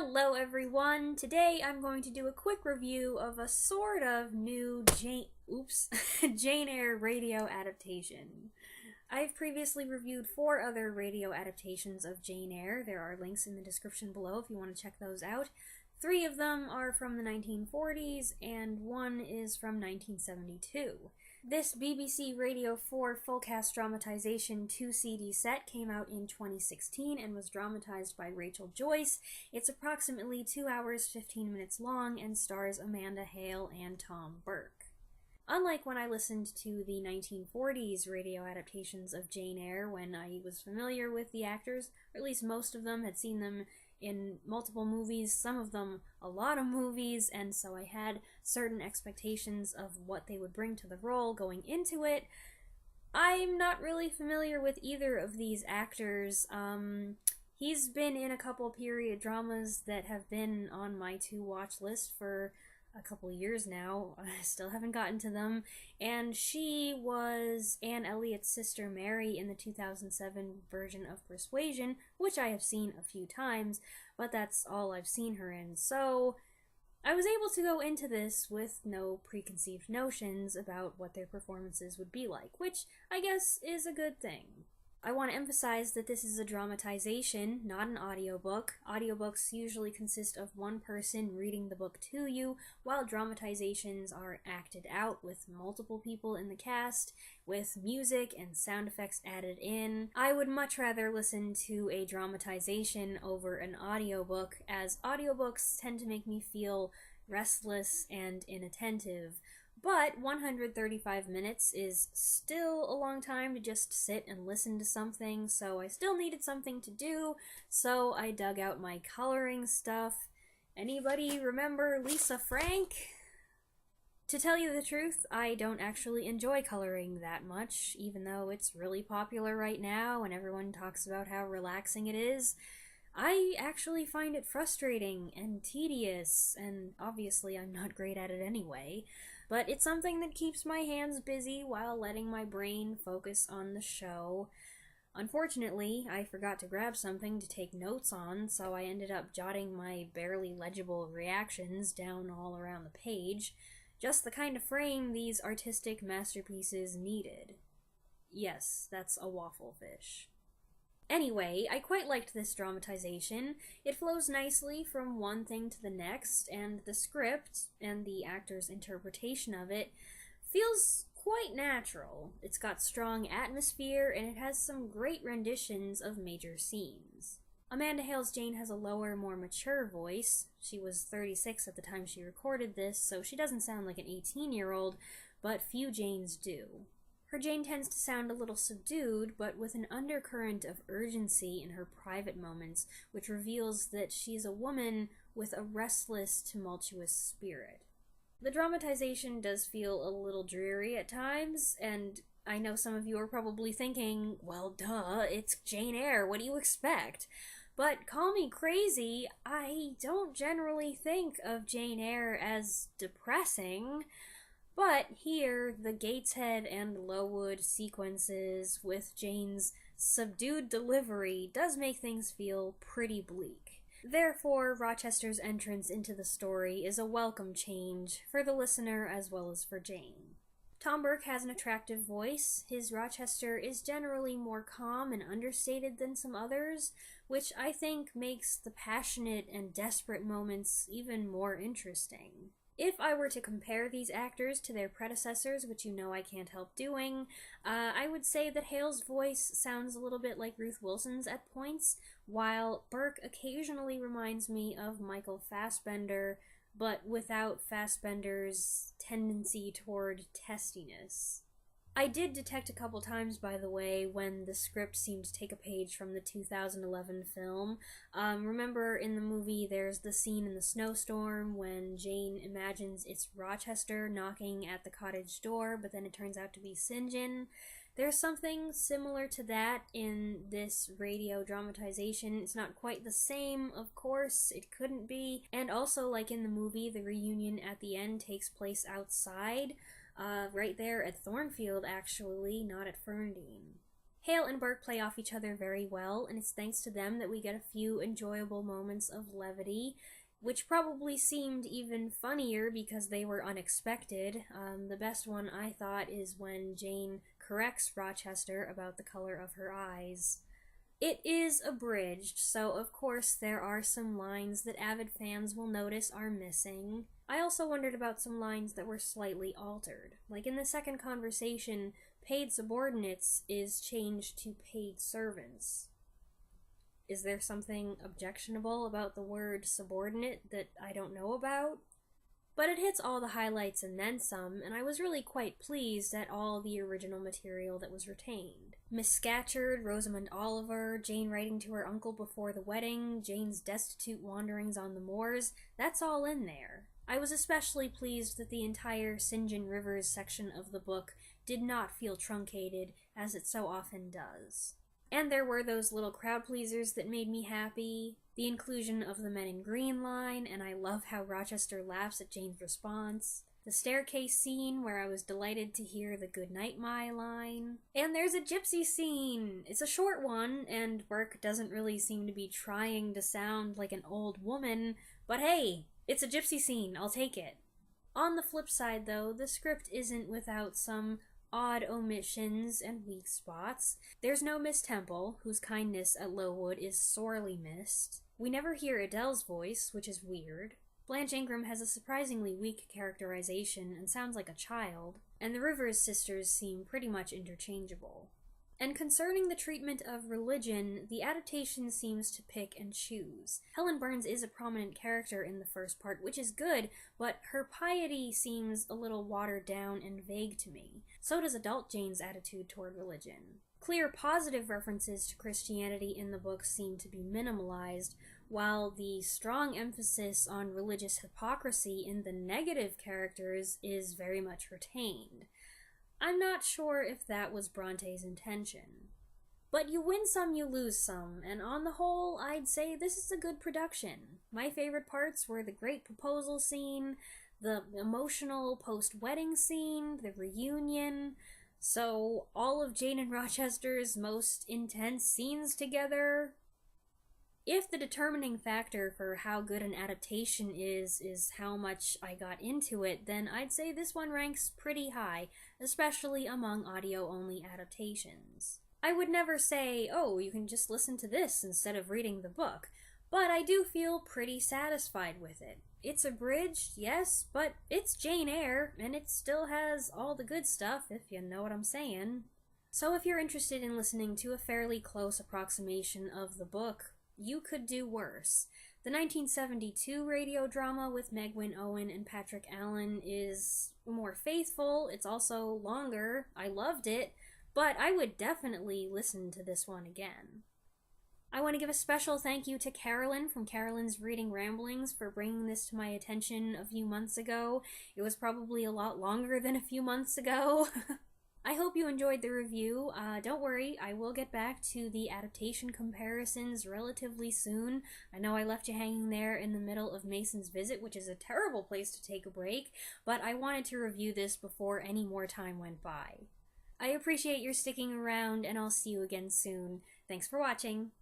Hello everyone! Today I'm going to do a quick review of a sort of new Jane Eyre radio adaptation. I've previously reviewed 4 other radio adaptations of Jane Eyre. There are links in the description below if you want to check those out. 3 of them are from the 1940s and 1 is from 1972. This BBC Radio 4 full-cast dramatization 2-CD set came out in 2016 and was dramatized by Rachel Joyce. It's approximately 2 hours 15 minutes long and stars Amanda Hale and Tom Burke. Unlike when I listened to the 1940s radio adaptations of Jane Eyre when I was familiar with the actors, or at least most of them, had seen them in multiple movies, some of them a lot of movies, and so I had certain expectations of what they would bring to the role going into it. I'm not really familiar with either of these actors. He's been in a couple period dramas that have been on my to-watch list for a couple years now. I still haven't gotten to them. And she was Anne Elliot's sister Mary in the 2007 version of Persuasion, which I have seen a few times, but that's all I've seen her in. So I was able to go into this with no preconceived notions about what their performances would be like, which I guess is a good thing. I want to emphasize that this is a dramatization, not an audiobook. Audiobooks usually consist of one person reading the book to you, while dramatizations are acted out with multiple people in the cast, with music and sound effects added in. I would much rather listen to a dramatization over an audiobook, as audiobooks tend to make me feel restless and inattentive. But 135 minutes is still a long time to just sit and listen to something, so I still needed something to do, so I dug out my coloring stuff. Anybody remember Lisa Frank? To tell you the truth, I don't actually enjoy coloring that much, even though it's really popular right now and everyone talks about how relaxing it is. I actually find it frustrating and tedious, and obviously I'm not great at it anyway. But it's something that keeps my hands busy while letting my brain focus on the show. Unfortunately, I forgot to grab something to take notes on, so I ended up jotting my barely legible reactions down all around the page. Just the kind of frame these artistic masterpieces needed. Yes, that's a waffle fish. Anyway, I quite liked this dramatization. It flows nicely from one thing to the next, and the script, and the actor's interpretation of it, feels quite natural. It's got strong atmosphere, and it has some great renditions of major scenes. Amanda Hale's Jane has a lower, more mature voice. She was 36 at the time she recorded this, so she doesn't sound like an 18-year-old, but few Janes do. Her Jane tends to sound a little subdued, but with an undercurrent of urgency in her private moments, which reveals that she's a woman with a restless, tumultuous spirit. The dramatization does feel a little dreary at times, and I know some of you are probably thinking, well, duh, it's Jane Eyre, what do you expect? But call me crazy, I don't generally think of Jane Eyre as depressing. But here, the Gateshead and Lowood sequences with Jane's subdued delivery does make things feel pretty bleak. Therefore, Rochester's entrance into the story is a welcome change for the listener as well as for Jane. Tom Burke has an attractive voice. His Rochester is generally more calm and understated than some others, which I think makes the passionate and desperate moments even more interesting. If I were to compare these actors to their predecessors, which you know I can't help doing, I would say that Hale's voice sounds a little bit like Ruth Wilson's at points, while Burke occasionally reminds me of Michael Fassbender, but without Fassbender's tendency toward testiness. I did detect a couple times, by the way, when the script seemed to take a page from the 2011 film. Remember in the movie there's the scene in the snowstorm when Jane imagines it's Rochester knocking at the cottage door, but then it turns out to be St. John. There's something similar to that in this radio dramatization. It's not quite the same, of course, it couldn't be. And also, like in the movie, the reunion at the end takes place outside. Right there at Thornfield, actually, not at Ferndean. Hale and Burke play off each other very well, and it's thanks to them that we get a few enjoyable moments of levity, which probably seemed even funnier because they were unexpected. The best one, I thought, is when Jane corrects Rochester about the color of her eyes. It is abridged, so of course there are some lines that avid fans will notice are missing. I also wondered about some lines that were slightly altered. Like in the second conversation, paid subordinates is changed to paid servants. Is there something objectionable about the word subordinate that I don't know about? But it hits all the highlights and then some, and I was really quite pleased at all the original material that was retained. Miss Scatcherd, Rosamond Oliver, Jane writing to her uncle before the wedding, Jane's destitute wanderings on the moors, that's all in there. I was especially pleased that the entire St. John Rivers section of the book did not feel truncated, as it so often does. And there were those little crowd pleasers that made me happy. The inclusion of the Men in Green line, and I love how Rochester laughs at Jane's response. The staircase scene, where I was delighted to hear the "Good night, my" line. And there's a gypsy scene! It's a short one, and Burke doesn't really seem to be trying to sound like an old woman, but hey, it's a gypsy scene, I'll take it. On the flip side, though, the script isn't without some odd omissions and weak spots. There's no Miss Temple, whose kindness at Lowood is sorely missed. We never hear Adele's voice, which is weird. Blanche Ingram has a surprisingly weak characterization and sounds like a child, and the Rivers sisters seem pretty much interchangeable. And concerning the treatment of religion, the adaptation seems to pick and choose. Helen Burns is a prominent character in the first part, which is good, but her piety seems a little watered down and vague to me. So does adult Jane's attitude toward religion. Clear positive references to Christianity in the book seem to be minimalized, while the strong emphasis on religious hypocrisy in the negative characters is very much retained. I'm not sure if that was Bronte's intention. But you win some, you lose some, and on the whole, I'd say this is a good production. My favorite parts were the great proposal scene, the emotional post-wedding scene, the reunion, so all of Jane and Rochester's most intense scenes together. If the determining factor for how good an adaptation is how much I got into it, then I'd say this one ranks pretty high, especially among audio-only adaptations. I would never say, oh, you can just listen to this instead of reading the book, but I do feel pretty satisfied with it. It's abridged, yes, but it's Jane Eyre, and it still has all the good stuff, if you know what I'm saying. So if you're interested in listening to a fairly close approximation of the book, you could do worse. The 1972 radio drama with Megwin Owen and Patrick Allen is more faithful, it's also longer, I loved it, but I would definitely listen to this one again. I want to give a special thank you to Carolyn from Carolyn's Reading Ramblings for bringing this to my attention a few months ago. It was probably a lot longer than a few months ago. I hope you enjoyed the review. Don't worry, I will get back to the adaptation comparisons relatively soon. I know I left you hanging there in the middle of Mason's Visit, which is a terrible place to take a break, but I wanted to review this before any more time went by. I appreciate your sticking around, and I'll see you again soon. Thanks for watching.